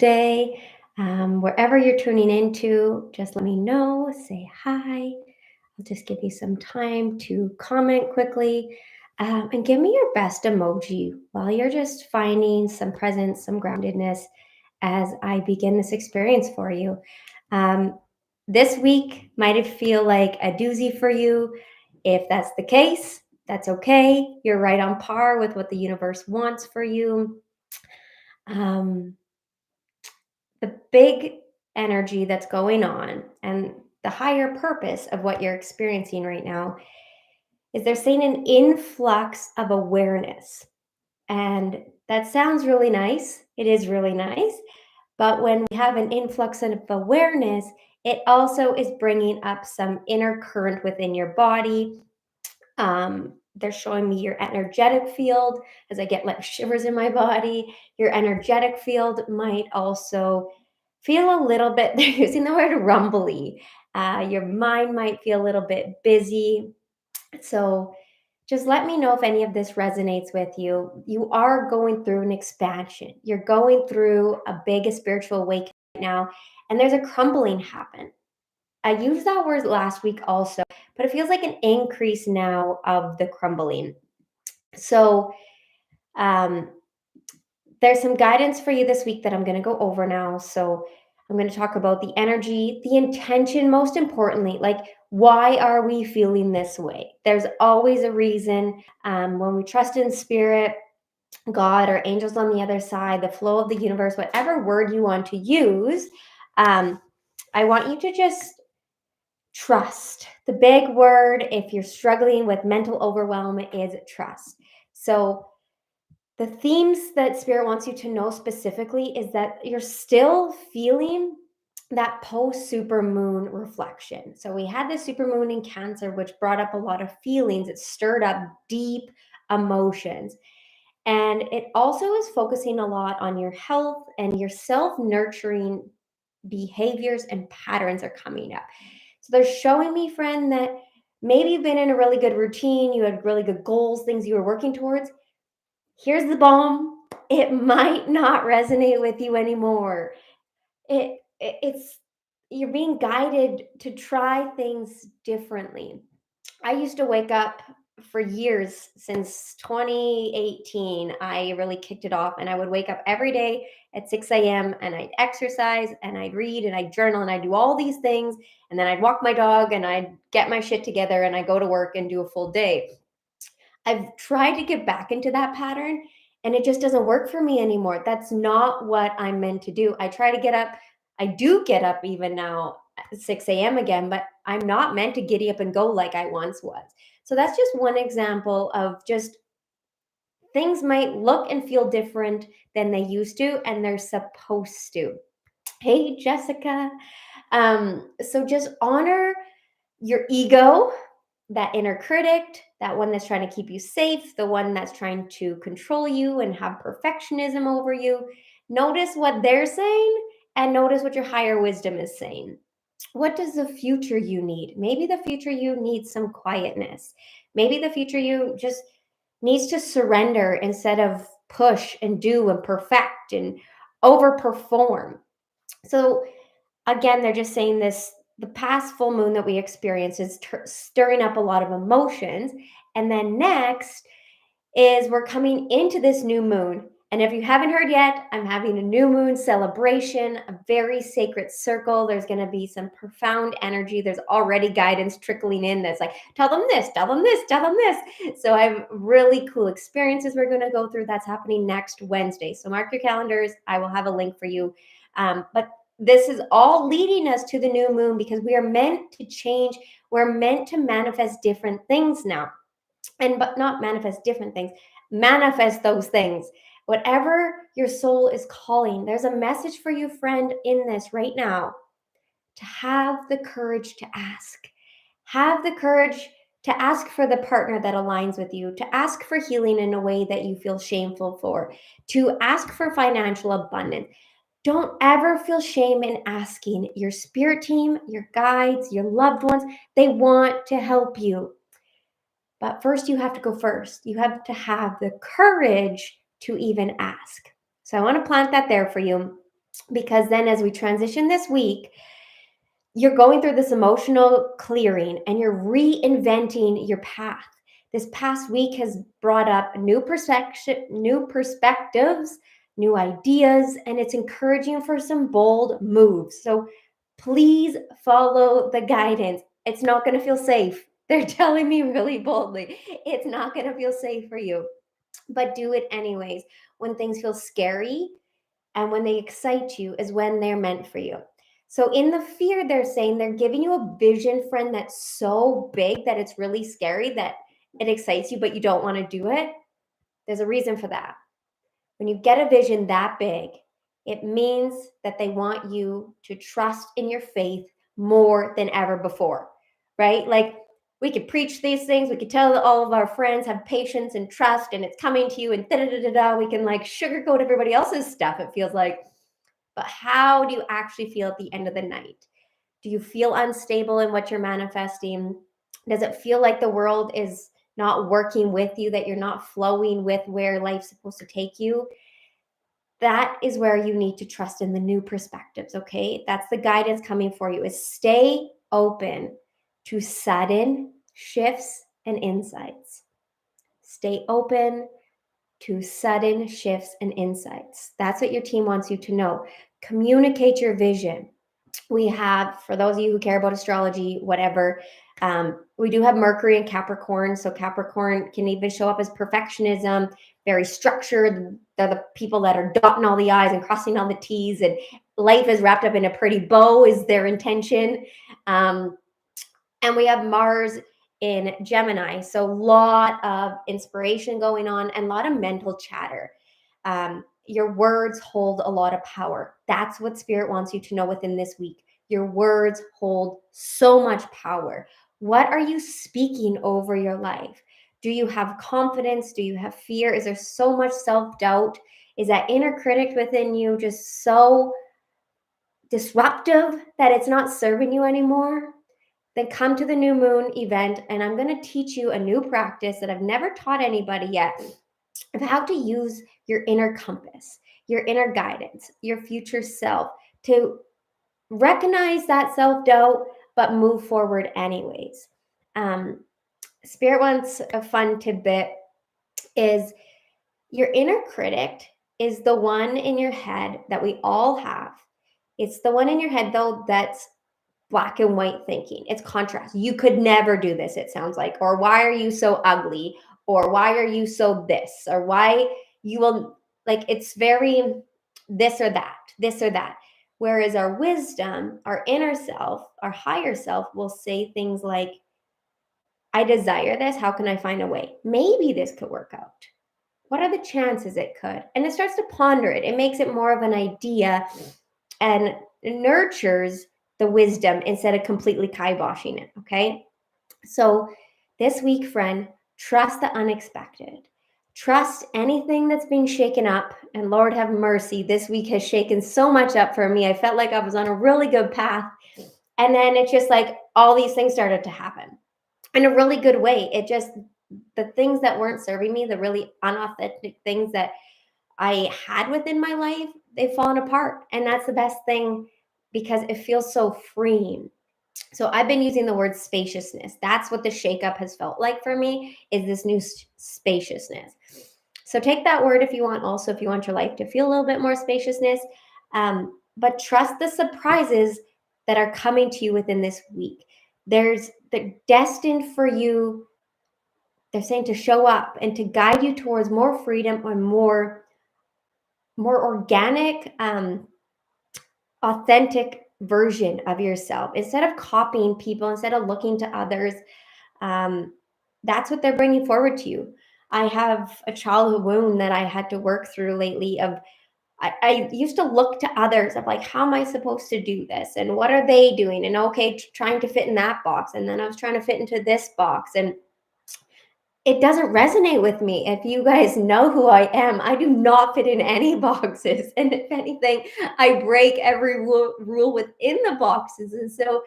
Tuesday. Wherever you're tuning into, just let me know, say hi. I'll just give you some time to comment quickly and give me your best emoji while you're just finding some presence, some groundedness as I begin this experience for you. Um, this week might feel like a doozy for you. If that's the case, that's okay. You're right on par with what the universe wants for you. Um, the big energy that's going on and the higher purpose of what you're experiencing right now is they're saying an influx of awareness. And that sounds really nice. It is really nice. But when we have an influx of awareness, it also is bringing up some inner current within your body. They're showing me your energetic field as I get like shivers in my body. Your energetic field might also feel a little bit, they're using the word rumbly. Your mind might feel a little bit busy. So just let me know if any of this resonates with you. You are going through an expansion. You're going through a big spiritual awakening right now, and there's a crumbling happen. I used that word last week also, but it feels like an increase now of the crumbling. So, um, there's some guidance for you this week that I'm going to go over now. So, I'm going to talk about the energy, the intention, most importantly, like why are we feeling this way? There's always a reason. When we trust in spirit, God, or angels on the other side, the flow of the universe, whatever word you want to use, um, I want you to just trust. The big word, if you're struggling with mental overwhelm, is trust. So, the themes that Spirit wants you to know specifically is that you're still feeling that post supermoon reflection. So, we had the supermoon in Cancer, which brought up a lot of feelings, it stirred up deep emotions. And it also is focusing a lot on your health and your self nurturing behaviors and patterns are coming up. So they're showing me, friend, that maybe you've been in a really good routine, you had really good goals, things you were working towards. Here's the bomb. It might not resonate with you anymore. It's you're being guided to try things differently. I used to wake up for years since 2018. I really kicked it off, and I would wake up every day at 6 a.m. and I'd exercise and I'd read and I'd journal and I'd do all these things. And then I'd walk my dog and I'd get my shit together and I'd go to work and do a full day. I've tried to get back into that pattern and it just doesn't work for me anymore. That's not what I'm meant to do. I try to get up. I do get up even now at 6 a.m. again, but I'm not meant to giddy up and go like I once was. So that's just one example of just things might look and feel different than they used to, and they're supposed to. Hey, Jessica. So just honor your ego, that inner critic, that one that's trying to keep you safe, the one that's trying to control you and have perfectionism over you. Notice what they're saying and notice what your higher wisdom is saying. What does the future you need? Maybe the future you needs some quietness. Maybe the future you just needs to surrender instead of push and do and perfect and overperform. So again, they're just saying this the past full moon that we experience is stirring up a lot of emotions. And then next is we're coming into this new moon. And if you haven't heard yet, I'm having a new moon celebration, a very sacred circle. There's going to be some profound energy. There's already guidance trickling in that's like, tell them this, tell them this, tell them this. So I have really cool experiences we're going to go through. That's happening next Wednesday. So mark your calendars. I will have a link for you. But this is all leading us to the new moon because we are meant to change. We're meant to manifest different things now. And but not manifest different things, manifest those things. Whatever your soul is calling, there's a message for you, friend, in this right now to have the courage to ask. Have the courage to ask for the partner that aligns with you, to ask for healing in a way that you feel shameful for, to ask for financial abundance. Don't ever feel shame in asking. Your spirit team, your guides, your loved ones, they want to help you. But first, you have to go first. You have to have the courage to even ask. So I want to plant that there for you. because then as we transition this week, you're going through this emotional clearing and you're reinventing your path. This past week has brought up new perspectives, new ideas, and it's encouraging for some bold moves. So please follow the guidance. It's not going to feel safe. They're telling me really boldly, it's not going to feel safe for you, but do it anyways. When things feel scary, and when they excite you is when they're meant for you. So in the fear, they're saying they're giving you a vision, friend, that's so big that it's really scary, that it excites you, but you don't want to do it. There's a reason for that. When you get a vision that big, it means that they want you to trust in your faith more than ever before, right? Like, we could preach these things, we could tell all of our friends, have patience and trust, and it's coming to you, and da da da da da. We can like sugarcoat everybody else's stuff, it feels like. But how do you actually feel at the end of the night? Do you feel unstable in what you're manifesting? Does it feel like the world is not working with you, that you're not flowing with where life's supposed to take you? That is where you need to trust in the new perspectives, okay? That's the guidance coming for you, is stay open to sudden shifts and insights. Stay open to sudden shifts and insights. That's what your team wants you to know. Communicate your vision. We have, for those of you who care about astrology, whatever, we do have Mercury in Capricorn. So Capricorn can even show up as perfectionism, very structured. They're the people that are dotting all the I's and crossing all the T's, and life is wrapped up in a pretty bow is their intention. And we have Mars in Gemini. So a lot of inspiration going on and a lot of mental chatter. Your words hold a lot of power. That's what Spirit wants you to know within this week. Your words hold so much power. What are you speaking over your life? Do you have confidence? Do you have fear? Is there so much self-doubt? Is that inner critic within you just so disruptive that it's not serving you anymore? Then come to the new moon event, and I'm going to teach you a new practice that I've never taught anybody yet, of how to use your inner compass, your inner guidance, your future self, to recognize that self-doubt but move forward anyways. Spirit wants a fun tidbit is your inner critic is the one in your head that we all have. It's the one in your head, though, that's black and white thinking. It's contrast. You could never do this, it sounds like. Or why are you so ugly? Or why are you so this? Or why you will, like, it's very this or that, this or that. Whereas our wisdom, our inner self, our higher self will say things like, I desire this. How can I find a way? Maybe this could work out. What are the chances it could? And it starts to ponder it. It makes it more of an idea and nurtures the wisdom instead of completely kiboshing it. Okay. So this week, friend, trust the unexpected. Trust anything that's being shaken up. And Lord have mercy, this week has shaken so much up for me. I felt like I was on a really good path. And then it's just like all these things started to happen in a really good way. It just, the things that weren't serving me, the really unauthentic things that I had within my life, they've fallen apart. And that's the best thing because it feels so freeing. So I've been using the word spaciousness. That's what the shakeup has felt like for me, is this new spaciousness. So take that word if you want, also if you want your life to feel a little bit more spaciousness, but trust the surprises that are coming to you within this week. They're destined for you. They're saying to show up and to guide you towards more freedom and more organic, authentic version of yourself. Instead of copying people, instead of looking to others, that's what they're bringing forward to you. I have a childhood wound that I had to work through lately of, I used to look to others of like, how am I supposed to do this? And what are they doing? And okay, trying to fit in that box. And then I was trying to fit into this box. And it doesn't resonate with me. If you guys know who I am, I do not fit in any boxes. And if anything, I break every rule within the boxes. And so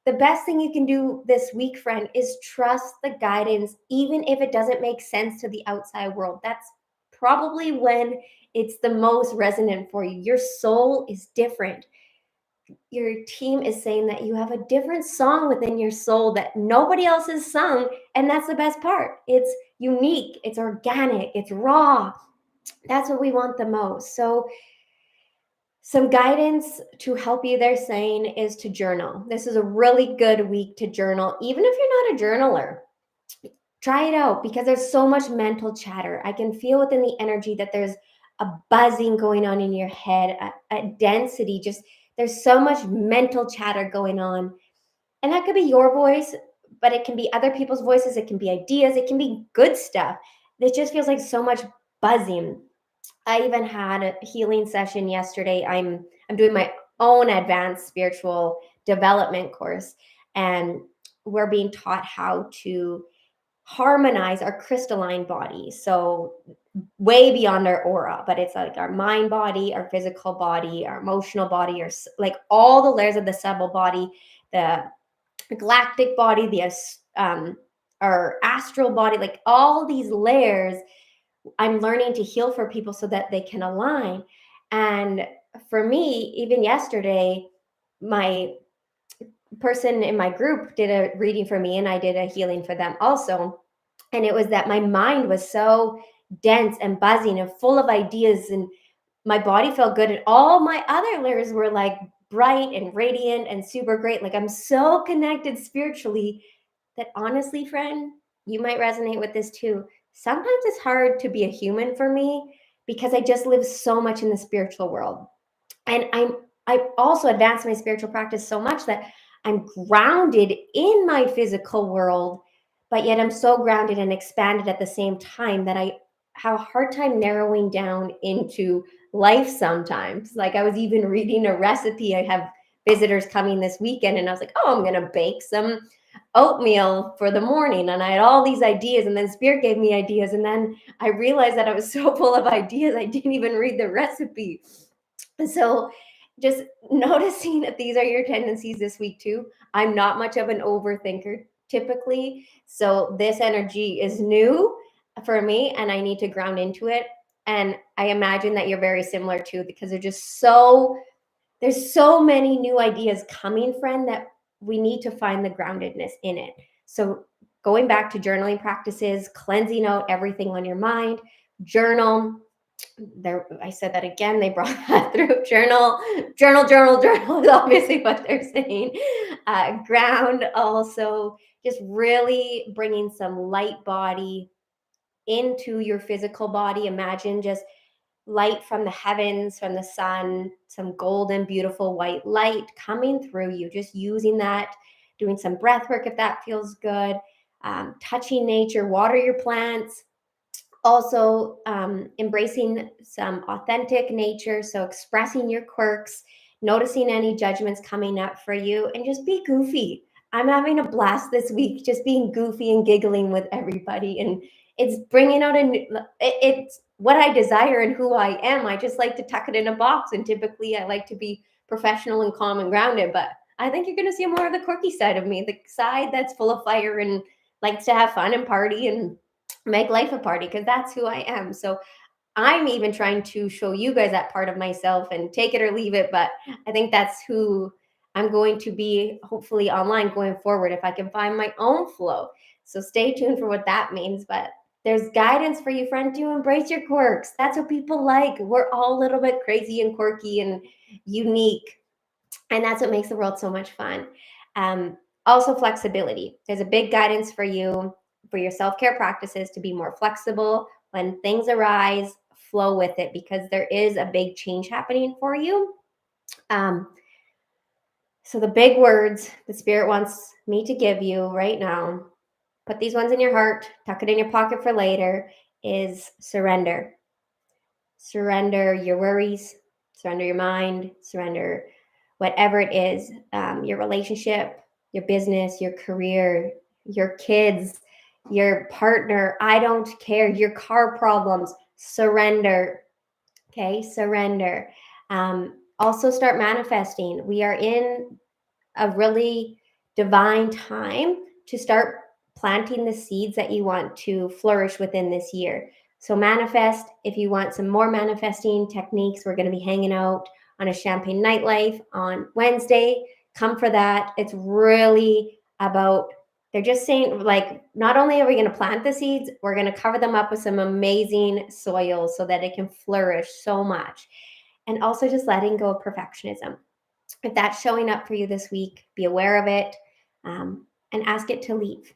the best thing you can do this week, friend, is trust the guidance, even if it doesn't make sense to the outside world. That's probably when it's the most resonant for you. Your soul is different. Your team is saying that you have a different song within your soul that nobody else has sung. And that's the best part. It's unique, it's organic, it's raw. That's what we want the most. So, some guidance to help you there saying is to journal. This is a really good week to journal, even if you're not a journaler. Try it out because there's so much mental chatter. I can feel within the energy that there's a buzzing going on in your head, a density, just there's so much mental chatter going on. And that could be your voice, but it can be other people's voices, it can be ideas, it can be good stuff. It just feels like so much buzzing. I even had a healing session yesterday. I'm doing my own advanced spiritual development course, and we're being taught how to harmonize our crystalline body. So way beyond our aura, but it's like our mind body, our physical body, our emotional body, or like all the layers of the subtle body, the galactic body, the our astral body, like all these layers. I'm learning to heal for people so that they can align. And for me, even yesterday, my person in my group did a reading for me and I did a healing for them also. And it was that my mind was so dense and buzzing and full of ideas, and my body felt good. And all my other layers were like bright and radiant and super great. Like I'm so connected spiritually that honestly, friend, you might resonate with this too. Sometimes it's hard to be a human for me because I just live so much in the spiritual world. And I also advanced my spiritual practice so much that I'm grounded in my physical world, but yet I'm so grounded and expanded at the same time that I have a hard time narrowing down into life sometimes. Like I was even reading a recipe. I have visitors coming this weekend and I was like, oh, I'm going to bake some oatmeal for the morning. And I had all these ideas, and then Spirit gave me ideas. And then I realized that I was so full of ideas, I didn't even read the recipe. So just noticing that these are your tendencies this week too. I'm not much of an overthinker typically. So this energy is new for me and I need to ground into it. And I imagine that you're very similar too, because there's so many new ideas coming, friend, that we need to find the groundedness in it. So going back to journaling practices, cleansing out everything on your mind, journal, there I said that again, they brought that through. Journal is obviously what they're saying. Ground also, just really bringing some light body into your physical body. Imagine just light from the heavens, from the sun, some golden beautiful white light coming through you, just using that, doing some breath work if that feels good. Touching nature, water your plants, also embracing some authentic nature, so expressing your quirks, noticing any judgments coming up for you, and just be goofy. I'm having a blast this week just being goofy and giggling with everybody, and it's bringing out it's what I desire and who I am. I just like to tuck it in a box, and typically I like to be professional and calm and grounded, but I think you're going to see more of the quirky side of me, the side that's full of fire and likes to have fun and party and make life a party, because that's who I am. So I'm even trying to show you guys that part of myself, and take it or leave it. But I think that's who I'm going to be, hopefully online going forward, if I can find my own flow. So stay tuned for what that means. But there's guidance for you, friend, to embrace your quirks. That's what people like. We're all a little bit crazy and quirky and unique. And that's what makes the world so much fun. Also, flexibility. There's a big guidance for you for your self care practices to be more flexible when things arise. Flow with it, because there is a big change happening for you. Um, so, the big words the Spirit wants me to give you right now, put these ones in your heart, tuck it in your pocket for later, is surrender. Surrender your worries, surrender your mind, surrender whatever it is, your relationship, your business, your career, your kids, your partner. I don't care. Your car problems, surrender. Okay, surrender. Also, start manifesting. We are in a really divine time to start planting the seeds that you want to flourish within this year. So manifest. If you want some more manifesting techniques, we're going to be hanging out on a champagne nightlife on Wednesday. Come for that. It's really about, they're just saying, like, not only are we going to plant the seeds, we're going to cover them up with some amazing soil so that it can flourish so much. And also just letting go of perfectionism. If that's showing up for you this week, be aware of it, and ask it to leave.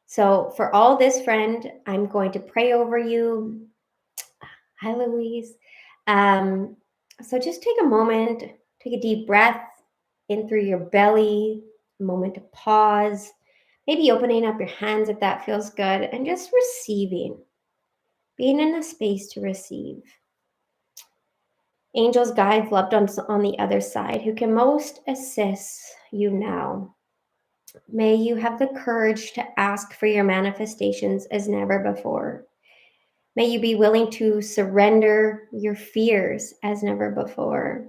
So for all this, friend, I'm going to pray over you. Hi, Louise. Um, so just take a moment, take a deep breath in through your belly, a moment to pause, maybe opening up your hands if that feels good, and just receiving, being in a space to receive. Angels, guides, loved ones on the other side who can most assist you now. May you have the courage to ask for your manifestations as never before. May you be willing to surrender your fears as never before.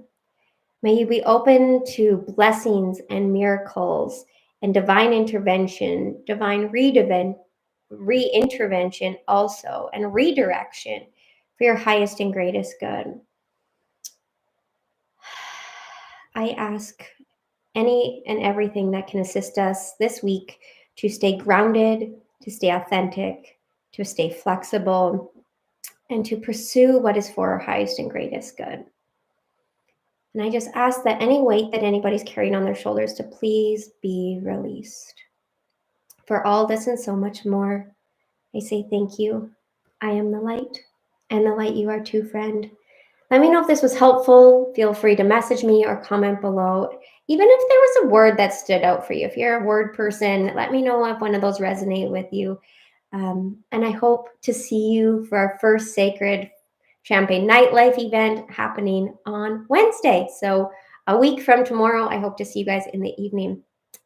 May you be open to blessings and miracles and divine intervention, divine re-intervention also, and redirection for your highest and greatest good. I ask any and everything that can assist us this week to stay grounded, to stay authentic, to stay flexible, and to pursue what is for our highest and greatest good. And I just ask that any weight that anybody's carrying on their shoulders to please be released. For all this and so much more, I say thank you. I am the light, and the light you are too, friend. Let me know if this was helpful. Feel free to message me or comment below. Even if there was a word that stood out for you. If you're a word person, let me know if one of those resonate with you. And I hope to see you for our first sacred Champagne Nightlife event happening on Wednesday. So a week from tomorrow, I hope to see you guys in the evening.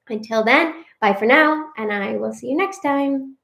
Until then, bye for now, and I will see you next time.